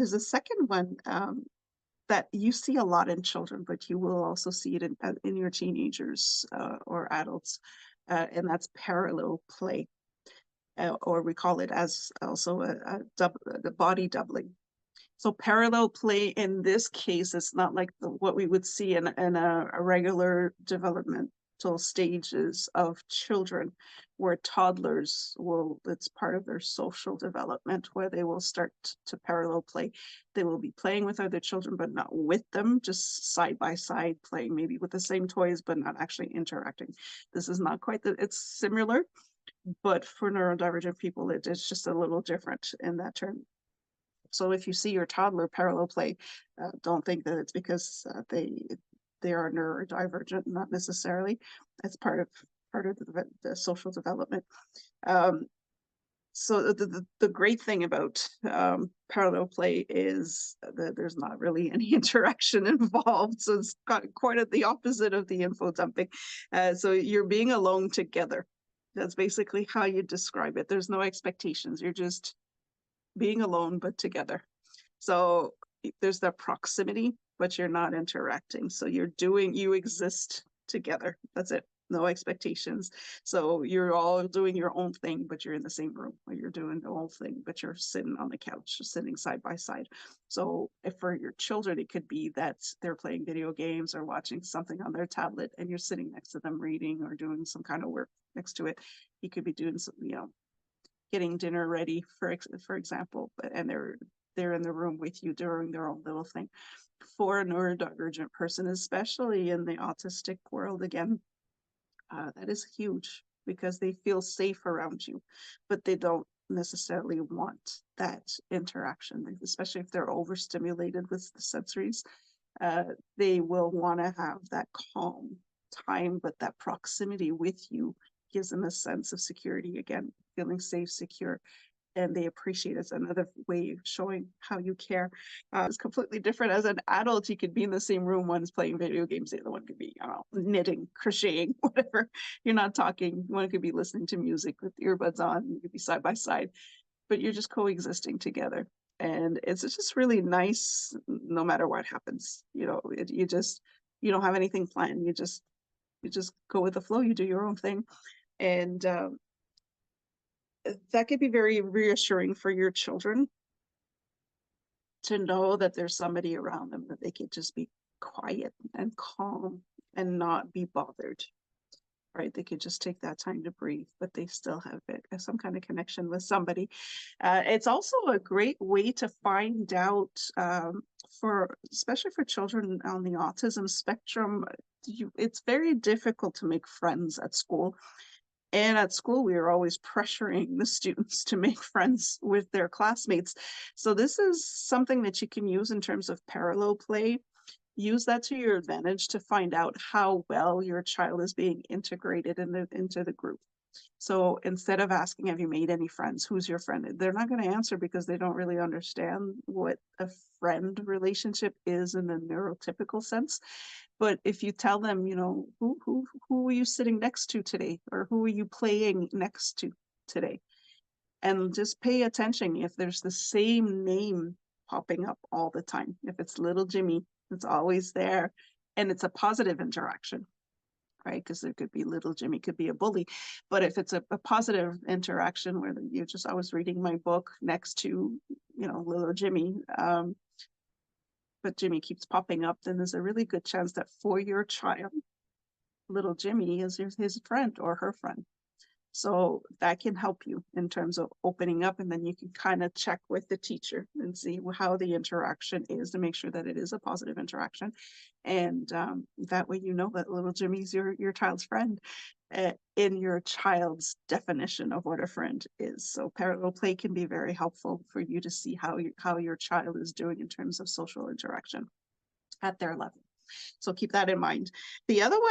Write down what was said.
There's a second one that you see a lot in children, but you will also see it in your teenagers or adults, and that's parallel play, or we call it as also the body doubling. So parallel play in this case is not like what we would see in a regular developmental stages of children, where toddlers will, it's part of their social development, where they will start to parallel play. They will be playing with other children, but not with them, just side by side playing, maybe with the same toys, but not actually interacting. This is not quite that, it's similar, but for neurodivergent people, it is just a little different in that term. So if you see your toddler parallel play, don't think that it's because they are neurodivergent. Not necessarily. It's part of the social development. Um, so the great thing about parallel play is that there's not really any interaction involved. So it's got quite the opposite of the info dumping. So you're being alone together. That's basically how you describe it. There's no expectations. You're just being alone but together. So there's that proximity, but you're not interacting. So you exist together. That's it. No expectations. So you're all doing your own thing, but you're in the same room, or you're doing the whole thing, but you're sitting on the couch, sitting side by side. So if for your children, it could be that they're playing video games or watching something on their tablet, and you're sitting next to them reading or doing some kind of work next to it. You could be doing some, getting dinner ready, for example, and they're in the room with you doing their own little thing. For a neurodivergent person, especially in the autistic world, again, that is huge because they feel safe around you, but they don't necessarily want that interaction, especially if they're overstimulated with the sensories. They will want to have that calm time, but that proximity with you gives them a sense of security, again, feeling safe, secure, and they appreciate it. It's another way of showing how you care. It's completely different. As an adult, you could be in the same room, one's playing video games, the other one could be, knitting, crocheting, whatever. You're not talking. One could be listening to music with earbuds on. You could be side by side, but you're just coexisting together. And it's just really nice no matter what happens. You don't have anything planned. You just go with the flow. You do your own thing. And that could be very reassuring for your children to know that there's somebody around them, that they can just be quiet and calm and not be bothered, right? They could just take that time to breathe, but they still have some kind of connection with somebody. It's also a great way to find out, especially for children on the autism spectrum, it's very difficult to make friends at school. And at school, we were always pressuring the students to make friends with their classmates. So this is something that you can use in terms of parallel play. Use that to your advantage to find out how well your child is being integrated into the group. So instead of asking, have you made any friends? Who's your friend? They're not going to answer because they don't really understand what a friend relationship is in the neurotypical sense. But if you tell them, who are you sitting next to today? Or who are you playing next to today? And just pay attention if there's the same name popping up all the time. If it's little Jimmy, it's always there. And it's a positive interaction, right? Because there could be little Jimmy could be a bully. But if it's a positive interaction where you're just always reading my book next to, little Jimmy, but Jimmy keeps popping up, then there's a really good chance that for your child, little Jimmy is his friend or her friend. So that can help you in terms of opening up, and then you can kind of check with the teacher and see how the interaction is to make sure that it is a positive interaction. And that way you know that little Jimmy's your child's friend in your child's definition of what a friend is. So parallel play can be very helpful for you to see how your child is doing in terms of social interaction at their level. So keep that in mind. The other one